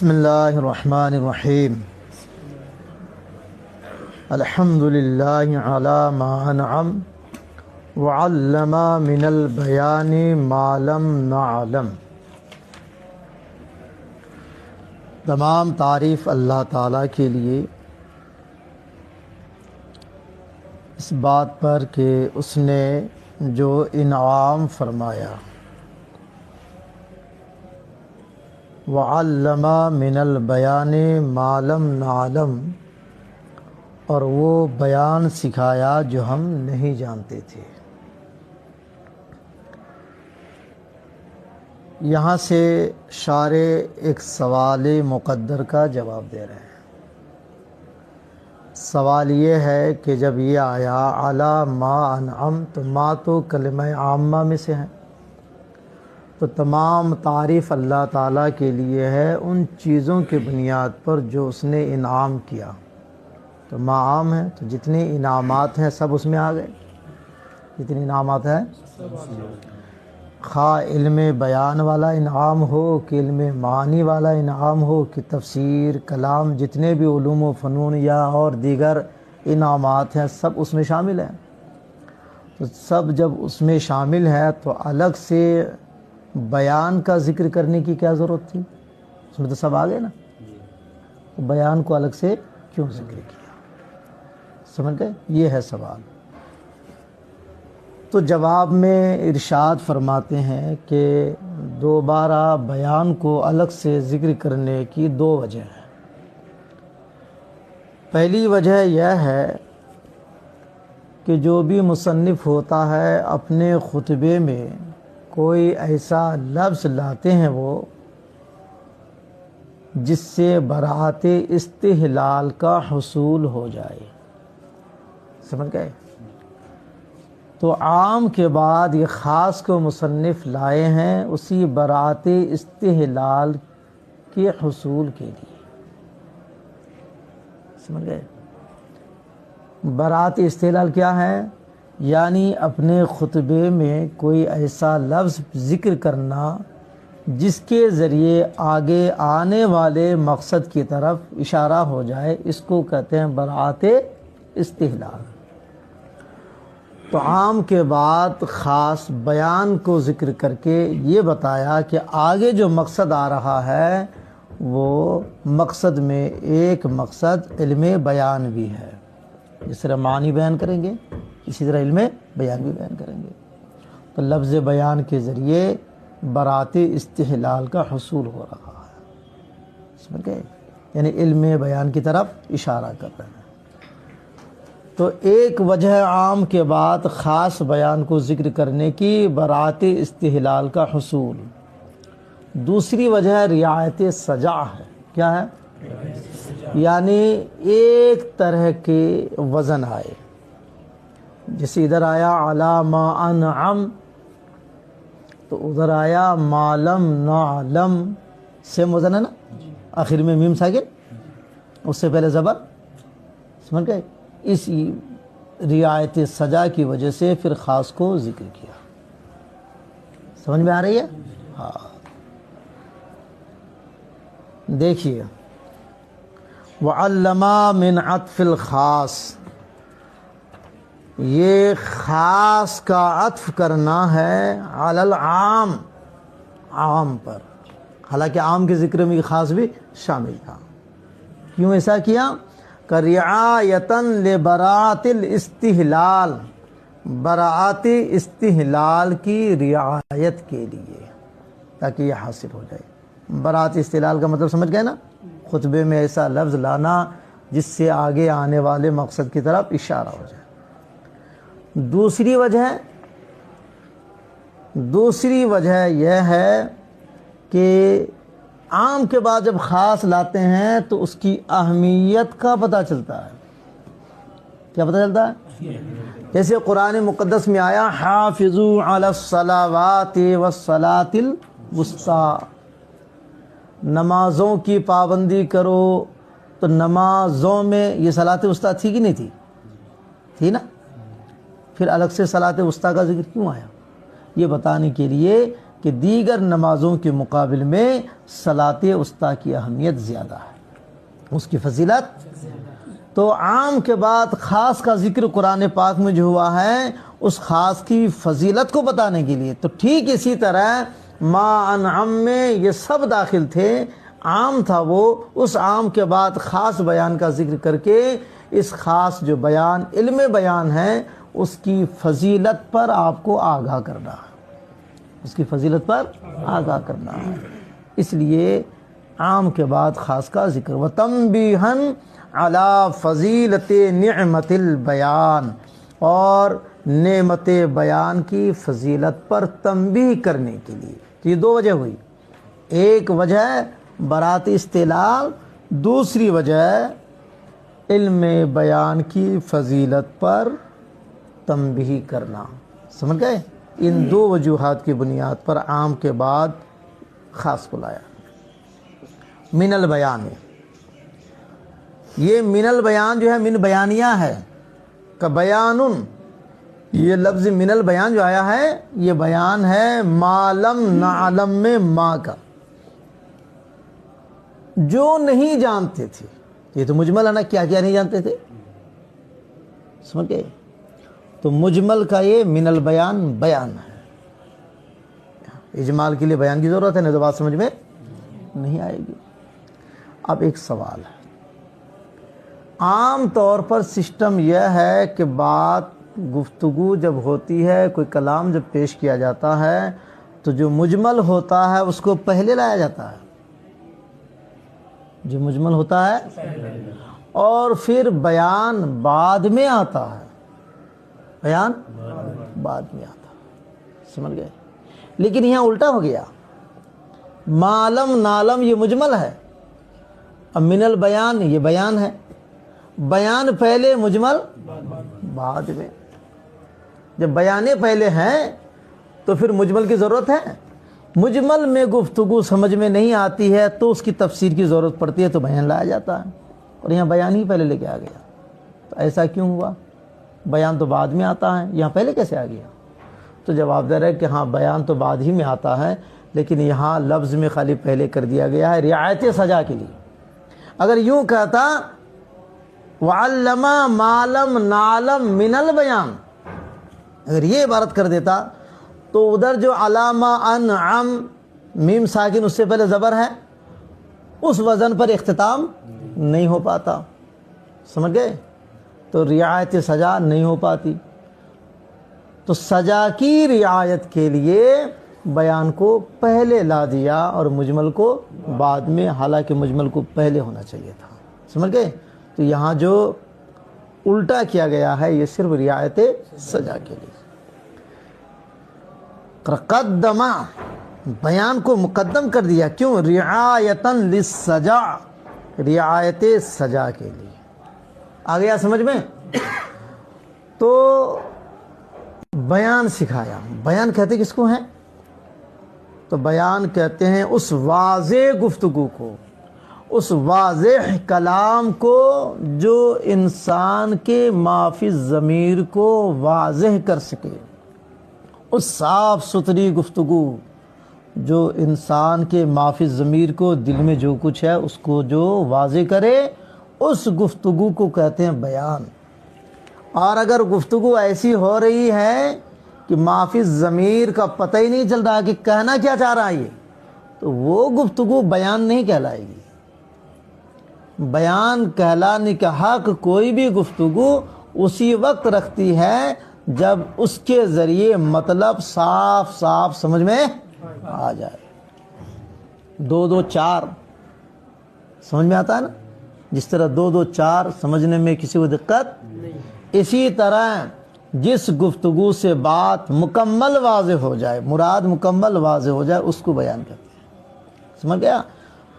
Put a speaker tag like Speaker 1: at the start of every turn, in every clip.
Speaker 1: بسم اللہ الرحمن الرحیم الحمد للہ علی ما انعم وعلم من البیان ما لم نعلم۔ تمام تعریف اللہ تعالیٰ کے لیے اس بات پر کہ اس نے جو انعام فرمایا، وعلم من البیان ما لم نعلم، اور وہ بیان سکھایا جو ہم نہیں جانتے تھے۔ یہاں سے شارح ایک سوال مقدر کا جواب دے رہے ہیں۔ سوال یہ ہے کہ جب یہ آیا علی ما انعم، تو ما تو کلمہ عامہ میں سے ہے، تو تمام تعریف اللہ تعالیٰ کے لیے ہے ان چیزوں کے بنیاد پر جو اس نے انعام کیا۔ تو ما عام ہے، تو جتنے انعامات ہیں سب اس میں آ گئے۔ جتنے انعامات ہیں، خواہ علم بیان والا انعام ہو کہ علم معانی والا انعام ہو کہ تفسیر کلام، جتنے بھی علوم و فنون یا اور دیگر انعامات ہیں سب اس میں شامل ہیں۔ تو سب جب اس میں شامل ہے تو الگ سے بیان کا ذکر کرنے کی کیا ضرورت تھی؟ اس میں تو سب آ گئے نا، بیان کو الگ سے کیوں ذکر کیا؟ سمجھ گئے؟ یہ ہے سوال۔ تو جواب میں ارشاد فرماتے ہیں کہ دوبارہ بیان کو الگ سے ذکر کرنے کی دو وجہ ہیں۔ پہلی وجہ یہ ہے کہ جو بھی مصنف ہوتا ہے اپنے خطبے میں کوئی ایسا لفظ لاتے ہیں وہ جس سے براعت استحلال کا حصول ہو جائے۔ سمجھ گئے؟ تو عام کے بعد یہ خاص کو مصنف لائے ہیں اسی براعت استحلال کے حصول کے لیے۔ سمجھ گئے؟ براعت استحلال کیا ہے؟ یعنی اپنے خطبے میں کوئی ایسا لفظ ذکر کرنا جس کے ذریعے آگے آنے والے مقصد کی طرف اشارہ ہو جائے، اس کو کہتے ہیں براعت استحلال۔ تو عام کے بعد خاص بیان کو ذکر کر کے یہ بتایا کہ آگے جو مقصد آ رہا ہے وہ مقصد میں ایک مقصد علم بیان بھی ہے۔ جس طرح معنی بیان کریں گے اسی طرح علم بیان بھی بیان کریں گے۔ تو لفظ بیان کے ذریعے براعت استحلال کا حصول ہو رہا ہے۔ سمجھ گئے؟ یعنی علم بیان کی طرف اشارہ کر رہے ہیں۔ تو ایک وجہ عام کے بعد خاص بیان کو ذکر کرنے کی براعت استحلال کا حصول۔ دوسری وجہ رعایت سجع ہے۔ کیا ہے؟ یعنی ایک طرح کے وزن آئے، جیسے ادھر آیا علی ما انعم تو ادھر آیا ما لم نعلم، سیم وزن ہے نا، آخر میں میم ساکن، اس سے پہلے زبر۔ سمجھ گئے؟ اس رعایت سجا کی وجہ سے پھر خاص کو ذکر کیا۔ سمجھ میں آ رہی ہے؟ ہاں، دیکھیے وعلم من عطف الخاص، یہ خاص کا عطف کرنا ہے علی العام، عام پر، حالانکہ عام کے ذکر میں خاص بھی شامل تھا۔ کیوں ایسا کیا؟ رعایتاً لبراعت الاستحلال، براعت استحلال کی رعایت کے لیے، تاکہ یہ حاصل ہو جائے۔ براعت استحلال کا مطلب سمجھ گئے نا؟ خطبے میں ایسا لفظ لانا جس سے آگے آنے والے مقصد کی طرف اشارہ ہو جائے۔ دوسری وجہ یہ ہے کہ عام کے بعد جب خاص لاتے ہیں تو اس کی اہمیت کا پتہ چلتا ہے۔ کیا پتہ چلتا ہے؟ جیسے قرآن مقدس میں آیا حافظوا علی الصلاوات والصلاۃ الوسطیٰ، نمازوں کی پابندی کرو۔ تو نمازوں میں یہ صلاۃ وسطیٰ تھی کہ نہیں تھی؟ تھی نا۔ پھر الگ سے صلاۃ وسطیٰ کا ذکر کیوں آیا؟ یہ بتانے کے لیے کہ دیگر نمازوں کے مقابل میں صلاۃ وسطیٰ کی اہمیت زیادہ ہے، اس کی فضیلت۔ تو عام کے بعد خاص کا ذکر قرآن پاک میں جو ہوا ہے اس خاص کی فضیلت کو بتانے کے لیے، تو ٹھیک اسی طرح ما انعم میں یہ سب داخل تھے، عام تھا وہ، اس عام کے بعد خاص بیان کا ذکر کر کے اس خاص جو بیان علم بیان ہے اس کی فضیلت پر آپ کو آگاہ کرنا ہے، اس کی فضیلت پر آگاہ کرنا ہے، اس لیے عام کے بعد خاص کا ذکر۔ وَتَنبِيهًا عَلَى فَضِيلَةِ نِعْمَةِ الْبَيَانِ، اور نعمت بیان کی فضیلت پر تنبیہ کرنے کے لیے۔ تو یہ دو وجہ ہوئی، ایک وجہ برات استعلال، دوسری وجہ علم بیان کی فضیلت پر تنبیہ کرنا، سمجھ گئے؟ ان دو وجوہات کی بنیاد پر عام کے بعد خاص کو لایا۔ من البیان، یہ من البیان جو ہے من بیانیہ ہے، کا بیان، یہ لفظ من البیان جو آیا ہے یہ بیان ہے ما لم نعلم میں ما کا، جو نہیں جانتے تھے، یہ تو مجمل ہے نا، کیا کیا نہیں جانتے تھے، سمجھ گئے؟ تو مجمل کا یہ من البیان بیان ہے، اجمال کے لیے بیان کی ضرورت ہے، نہیں تو بات سمجھ میں نہیں آئے گی۔ اب ایک سوال ہے، عام طور پر سسٹم یہ ہے کہ بات گفتگو جب ہوتی ہے، کوئی کلام جب پیش کیا جاتا ہے تو جو مجمل ہوتا ہے اس کو پہلے لایا جاتا ہے، جو مجمل ہوتا ہے، اور پھر بیان بعد میں آتا ہے، بیان بعد میں آتا ہے، سمجھ گئے؟ لیکن یہاں الٹا ہو گیا، معلم نعلم یہ مجمل ہے، اب من البیان یہ بیان ہے، بیان پہلے مجمل بعد میں، جب بیانے پہلے ہیں تو پھر مجمل کی ضرورت ہے، مجمل میں گفتگو سمجھ میں نہیں آتی ہے تو اس کی تفسیر کی ضرورت پڑتی ہے تو بیان لایا جاتا ہے، اور یہاں بیان ہی پہلے لے کے آ گیا، تو ایسا کیوں ہوا؟ بیان تو بعد میں آتا ہے، یہاں پہلے کیسے آ گیا؟ تو جواب دہ ہے کہ ہاں بیان تو بعد ہی میں آتا ہے، لیکن یہاں لفظ میں خالی پہلے کر دیا گیا ہے رعایت سجا کے لیے۔ اگر یوں کہتا وَعَلَّمَ مَا لَمْ نَعْلَمْ مِنَ الْبَيَانِ، اگر یہ عبارت کر دیتا تو ادھر جو علامہ انعم میم ساکن اس سے پہلے زبر ہے، اس وزن پر اختتام نہیں ہو پاتا، سمجھ گئے؟ تو رعایت سجا نہیں ہو پاتی، تو سجا کی رعایت کے لیے بیان کو پہلے لا دیا اور مجمل کو بعد میں، حالانکہ مجمل کو پہلے ہونا چاہیے تھا، سمجھ گئے؟ تو یہاں جو الٹا کیا گیا ہے یہ صرف رعایت سجا کے لیے۔ قدم، بیان کو مقدم کر دیا، کیوں؟ رعایتاً للسجا، رعایت سجا کے لیے۔ آ گیا سمجھ میں؟ تو بیان سکھایا، بیان کہتے کس کو ہیں؟ تو بیان کہتے ہیں اس واضح گفتگو کو، اس واضح کلام کو جو انسان کے ما فی الضمیر کو واضح کر سکے، اس صاف ستھری گفتگو جو انسان کے ما فی الضمیر کو، دل میں جو کچھ ہے اس کو جو واضح کرے، اس گفتگو کو کہتے ہیں بیان۔ اور اگر گفتگو ایسی ہو رہی ہے کہ ما فی الضمیر کا پتہ ہی نہیں چل رہا کہ کہنا کیا چاہ رہا ہے یہ، تو وہ گفتگو بیان نہیں کہلائے گی۔ بیان کہلانے کا حق کوئی بھی گفتگو اسی وقت رکھتی ہے جب اس کے ذریعے مطلب صاف صاف سمجھ میں آ جائے۔ دو دو چار سمجھ میں آتا ہے نا، جس طرح دو دو چار سمجھنے میں کسی کو دقت، اسی طرح جس گفتگو سے بات مکمل واضح ہو جائے، مراد مکمل واضح ہو جائے، اس کو بیان کرتے ہیں، سمجھ گیا؟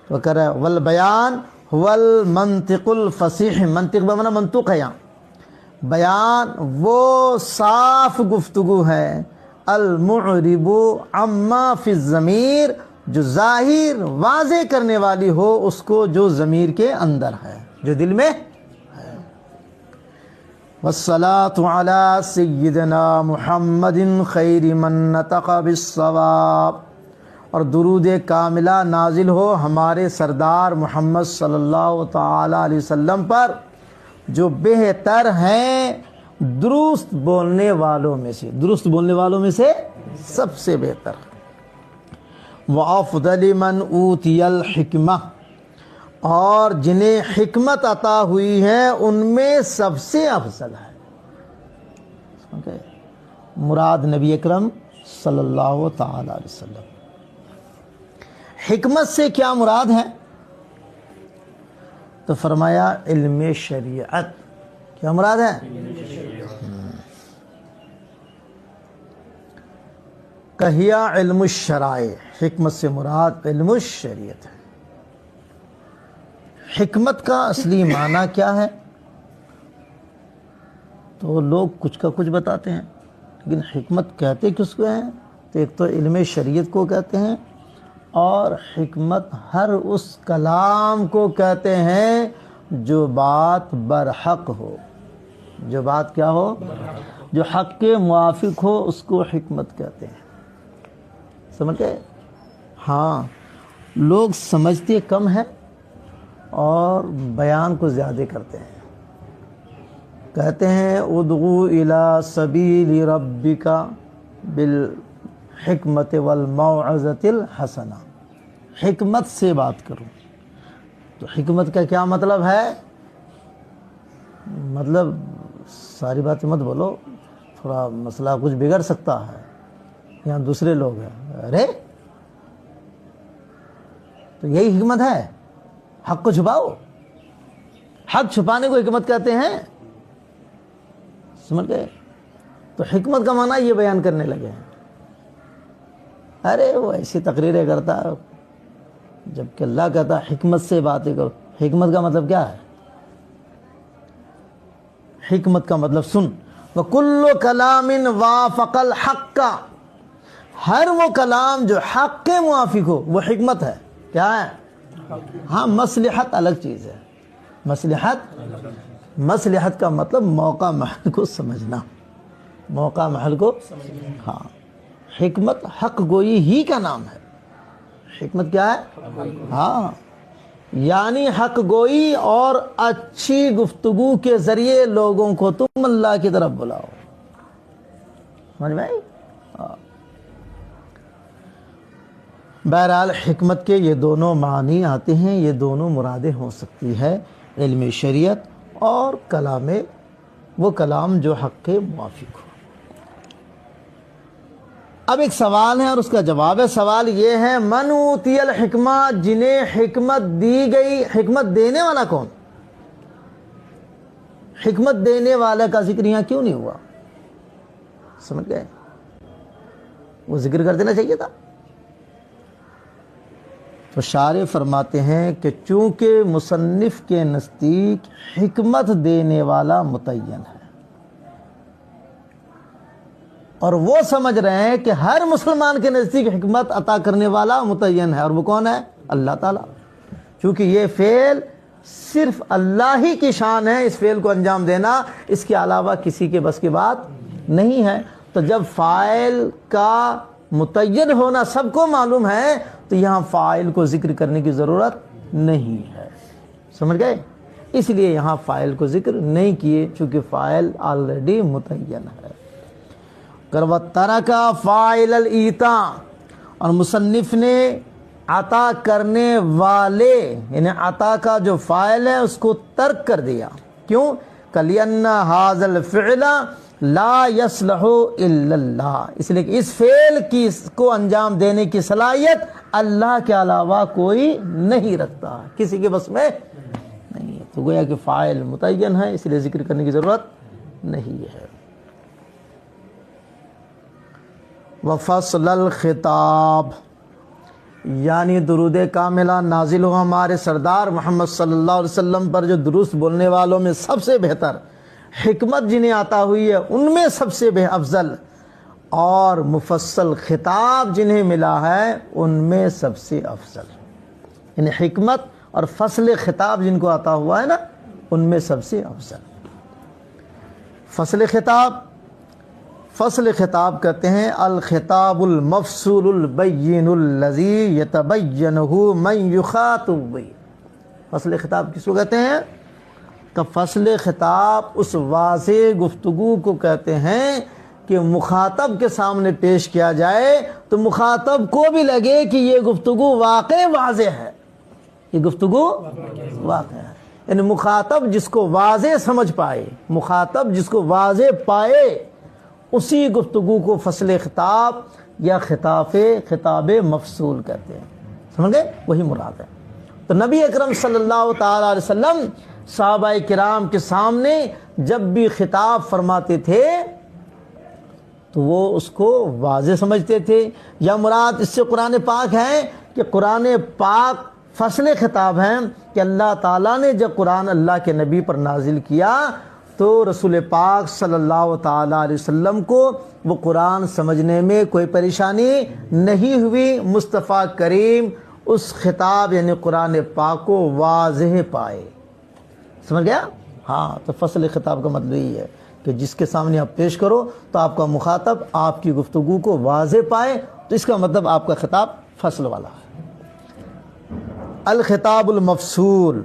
Speaker 1: تو کہہ رہا ہے والبیان والمنطق الفصیح، منطق بمعنی منطق ہے یہاں، بیان وہ صاف گفتگو ہے، المعرب عما فی الضمیر، جو ظاہر واضح کرنے والی ہو اس کو جو ضمیر کے اندر ہے، جو دل میں ہے۔ والصلاة علی سیدنا محمد خیر من نطق بالصواب، اور درود کاملہ نازل ہو ہمارے سردار محمد صلی اللہ تعالی علیہ وسلم پر جو بہتر ہیں درست بولنے والوں میں سے، درست بولنے والوں میں سے سب سے بہتر، وَأَفْضَلِ مَنْ أُوتِيَ الْحِكْمَةَ، اور جنہیں حکمت عطا ہوئی ہے ان میں سب سے افضل ہے۔ مراد نبی اکرم صلی اللہ تعالی علیہ وسلم۔ حکمت سے کیا مراد ہے؟ تو فرمایا علم شریعت۔ کیا مراد ہے؟ کہیا علم الشرائع، حکمت سے مراد علم الشریعت ہے۔ حکمت کا اصلی معنی کیا ہے؟ تو لوگ کچھ کا کچھ بتاتے ہیں، لیکن حکمت کہتے کس کو ہیں؟ تو ایک تو علم شریعت کو کہتے ہیں، اور حکمت ہر اس کلام کو کہتے ہیں جو بات برحق ہو، جو بات کیا ہو؟ جو حق کے موافق ہو، اس کو حکمت کہتے ہیں۔ سمجھ گئے؟ ہاں، لوگ سمجھتے کم ہیں اور بیان کو زیادہ کرتے ہیں۔ کہتے ہیں ادعو الی سبیل ربک بالحکمت والموعظۃ الحسنہ، حکمت سے بات کرو۔ تو حکمت کا کیا مطلب ہے؟ مطلب ساری باتیں مت بولو، تھوڑا مسئلہ کچھ بگڑ سکتا ہے، یہاں دوسرے لوگ ہیں، ارے تو یہی حکمت ہے، حق کو چھپاؤ۔ حق چھپانے کو حکمت کہتے ہیں، سمجھ گئے؟ تو حکمت کا معنی یہ بیان کرنے لگے ہیں۔ ارے وہ ایسی تقریریں کرتا ہے، جبکہ اللہ کہتا ہے حکمت سے باتیں کرو۔ حکمت کا مطلب کیا ہے؟ حکمت کا مطلب سن، وَكُلُّ كَلَامٍ وَافَقَ الْحَقَّ، ہر وہ کلام جو حق کے موافق ہو وہ حکمت ہے۔ کیا ہے؟ ہاں، مصلحت الگ چیز ہے۔ مصلحت کا مطلب موقع محل کو سمجھنا، موقع محل کو، ہاں۔ حکمت حق گوئی ہی کا نام ہے۔ حکمت کیا ہے؟ ہاں، یعنی حق گوئی اور اچھی گفتگو کے ذریعے لوگوں کو تم اللہ کی طرف بلاؤ۔ سمجھ میں آئی؟ بہرحال حکمت کے یہ دونوں معنی آتے ہیں، یہ دونوں مرادیں ہو سکتی ہے، علم شریعت اور کلام، وہ کلام جو حق کے موافق ہو۔ اب ایک سوال ہے اور اس کا جواب ہے۔ سوال یہ ہے من اوتی الحکمہ، جنہیں حکمت دی گئی، حکمت دینے والا کون؟ حکمت دینے والے کا ذکر یہاں کیوں نہیں ہوا؟ سمجھ گئے؟ وہ ذکر کر دینا چاہیے تھا۔ تو شارح فرماتے ہیں کہ چونکہ مصنف کے نزدیک حکمت دینے والا متعین ہے، اور وہ سمجھ رہے ہیں کہ ہر مسلمان کے نزدیک حکمت عطا کرنے والا متعین ہے، اور وہ کون ہے؟ اللہ تعالیٰ۔ چونکہ یہ فعل صرف اللہ ہی کی شان ہے، اس فعل کو انجام دینا، اس کے علاوہ کسی کے بس کی بات نہیں ہے۔ تو جب فاعل کا متعین ہونا سب کو معلوم ہے تو یہاں فاعل کو ذکر کرنے کی ضرورت نہیں ہے۔ سمجھ گئے؟ اس لیے یہاں فاعل کو ذکر نہیں کیے، چونکہ فاعل آلریڈی متعین ہے۔ وَتَرَكَ فَاعِلَ الْإِيتَاءِ، اور مصنف نے عطا کرنے والے، یعنی عطا کا جو فاعل ہے اس کو ترک کر دیا۔ کیوں؟ کَلِأَنَّ هَذَا الْفِعْلَ لا يصلح الا اللہ، اس لیے کہ اس فعل کی کو انجام دینے کی صلاحیت اللہ کے علاوہ کوئی نہیں رکھتا، کسی کے بس میں نہیں ہے۔ تو گویا کہ فاعل متعین ہے، اس لیے ذکر کرنے کی ضرورت نہیں ہے۔ وفصل الخطاب، یعنی درود کاملہ نازل ہو ہمارے سردار محمد صلی اللہ علیہ وسلم پر جو درست بولنے والوں میں سب سے بہتر، حکمت جنہیں عطا ہوئی ہے ان میں سب سے افضل، اور مفصل خطاب جنہیں ملا ہے ان میں سب سے افضل، یعنی حکمت اور فصل خطاب جن کو عطا ہوا ہے نا ان میں سب سے افضل۔ فصل خطاب فصل خطاب کہتے ہیں الخطاب المفصول البین الذی یتبینہ من یخاطب بہ۔ فصل خطاب کس کو کہتے ہیں؟ کہ فصل خطاب اس واضح گفتگو کو کہتے ہیں کہ مخاطب کے سامنے پیش کیا جائے تو مخاطب کو بھی لگے کہ یہ گفتگو واقع واضح ہے، یہ گفتگو واقع ہے، یعنی مخاطب جس کو واضح سمجھ پائے، مخاطب جس کو واضح پائے، اسی گفتگو کو فصل خطاب یا خطاب مفصول کہتے ہیں۔ سمجھ گئے؟ وہی مراد ہے۔ تو نبی اکرم صلی اللہ تعالی علیہ وسلم صحابہ کرام کے سامنے جب بھی خطاب فرماتے تھے تو وہ اس کو واضح سمجھتے تھے، یا مراد اس سے قرآن پاک ہے کہ قرآن پاک فصل خطاب ہیں کہ اللہ تعالیٰ نے جب قرآن اللہ کے نبی پر نازل کیا تو رسول پاک صلی اللہ تعالیٰ علیہ وسلم کو وہ قرآن سمجھنے میں کوئی پریشانی نہیں ہوئی۔ مصطفیٰ کریم اس خطاب یعنی قرآن پاک کو واضح پائے۔ سمجھ گیا؟ ہاں، تو فصل خطاب کا مطلب یہ ہے کہ جس کے سامنے آپ پیش کرو تو آپ کا مخاطب آپ کی گفتگو کو واضح پائے، تو اس کا مطلب آپ کا خطاب فصل والا ہے۔ الخطاب المفصول،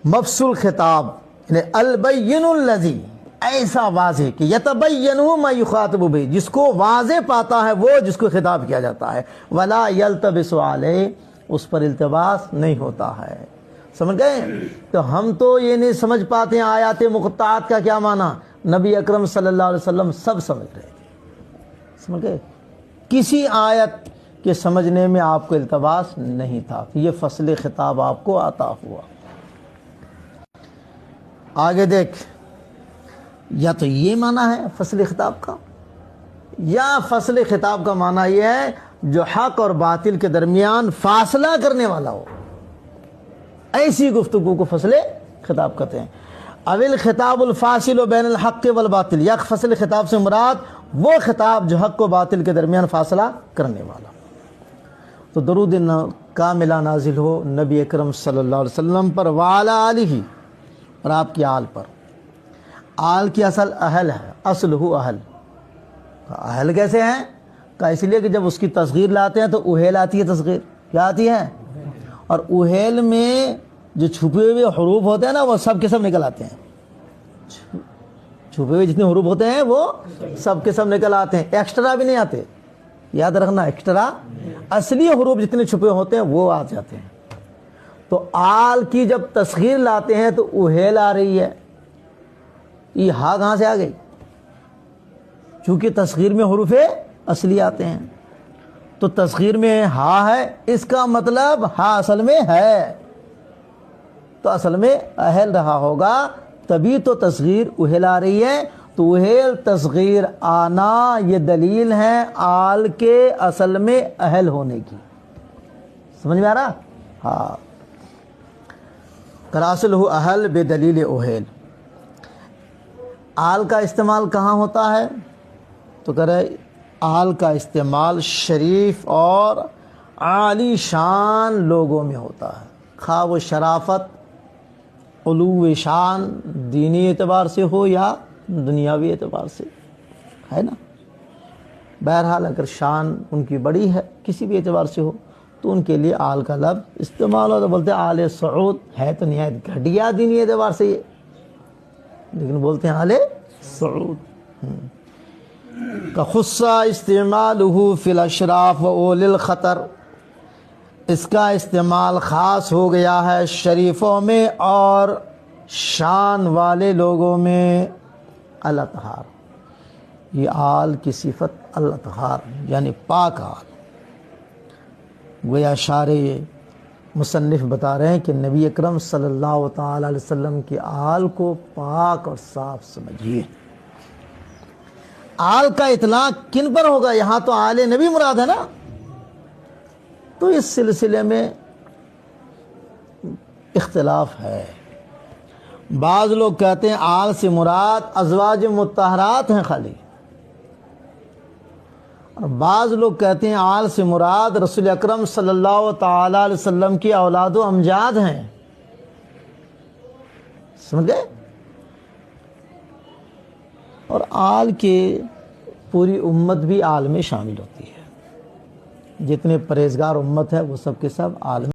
Speaker 1: مفصول خطاب یعنی البین الذی، ایسا واضح کہ یتبینہ ما یخاطب بہ، جس کو واضح پاتا ہے وہ جس کو خطاب کیا جاتا ہے، ولا یلتبس علیہ، اس پر التباس نہیں ہوتا ہے۔ سمجھ گئے؟ تو ہم تو یہ نہیں سمجھ پاتے ہیں آیات مقطعات کا کیا معنی، نبی اکرم صلی اللہ علیہ وسلم سب سمجھ رہے تھے۔ سمجھ گئے؟ کسی آیت کے سمجھنے میں آپ کو التباس نہیں تھا، یہ فصل خطاب آپ کو عطا ہوا۔ آگے دیکھ، یا تو یہ معنی ہے فصل خطاب کا، یا فصل خطاب کا معنی یہ ہے جو حق اور باطل کے درمیان فاصلہ کرنے والا ہو، ایسی گفتگو کو فصل خطاب کہتے ہیں۔ اول خطاب الفاصل بین الحق والباطل، یا فصل خطاب سے مراد وہ خطاب جو حق و باطل کے درمیان فاصلہ کرنے والا۔ تو درود کاملہ نازل ہو نبی اکرم صلی اللہ علیہ وسلم پر، وعلی آلہ، اور آپ کی آل پر۔ آل کی اصل اہل ہے، اصل ہو اہل۔ اہل کیسے ہیں؟ کہ اس لیے کہ جب اس کی تصغیر لاتے ہیں تو اہل آتی ہے، تصغیر کیا آتی ہے؟ اور اہل میں جو چھپے ہوئے حروف ہوتے ہیں نا وہ سب کے سب نکل آتے ہیں، چھپے ہوئے جتنے حروف ہوتے ہیں وہ سب کے سب نکل آتے ہیں، ایکسٹرا بھی نہیں آتے، یاد رکھنا، ایکسٹرا اصلی حروف جتنے چھپے ہوتے ہیں وہ آ جاتے ہیں۔ تو آل کی جب تصغیر لاتے ہیں تو اہل آ رہی ہے، یہ ہا کہاں سے آ گئی؟ چونکہ تصغیر میں حروف اصلی آتے ہیں، تو تصغیر میں ہا ہے، اس کا مطلب ہا اصل میں ہے، تو اصل میں اہل رہا ہوگا، تبھی تو تصغیر اہل آ رہی ہے۔ تو اہل تصغیر آنا یہ دلیل ہے آل کے اصل میں اہل ہونے کی۔ سمجھ میں آ رہا؟ ہاں، کراصل ہو اہل بے دلیل اہل۔ آل کا استعمال کہاں ہوتا ہے؟ تو کہہ رہے آل کا استعمال شریف اور عالی شان لوگوں میں ہوتا ہے، خواہ وہ شرافت، علو شان دینی اعتبار سے ہو یا دنیاوی اعتبار سے، ہے نا۔ بہرحال اگر شان ان کی بڑی ہے کسی بھی اعتبار سے ہو تو ان کے لیے آل کا لفظ استعمال ہو، تو بولتے ہیں آل سعود، ہے تو نہایت گھٹیا دینی اعتبار سے یہ، لیکن بولتے ہیں آل سعود۔ کا خصہ استعمالہ فی الاشراف و اول الخطر، اس کا استعمال خاص ہو گیا ہے شریفوں میں اور شان والے لوگوں میں۔ الاطہار، یہ آل کی صفت الاطہار یعنی پاک آل۔ گویا شارع مصنف بتا رہے ہیں کہ نبی اکرم صلی اللہ تعالی علیہ وسلم کی آل کو پاک اور صاف سمجھیے۔ آل کا اطلاق کن پر ہوگا؟ یہاں تو آل نبی مراد ہے نا، تو اس سلسلے میں اختلاف ہے۔ بعض لوگ کہتے ہیں آل سے مراد ازواج مطہرات ہیں خالی، اور بعض لوگ کہتے ہیں آل سے مراد رسول اکرم صلی اللہ تعالی علیہ وسلم کی اولاد و امجاد ہیں۔ سمجھ گئے؟ اور آل کے پوری امت بھی آل میں شامل ہوتی ہے. جتنے پرہیزگار امت ہے وہ سب کے سب آل میں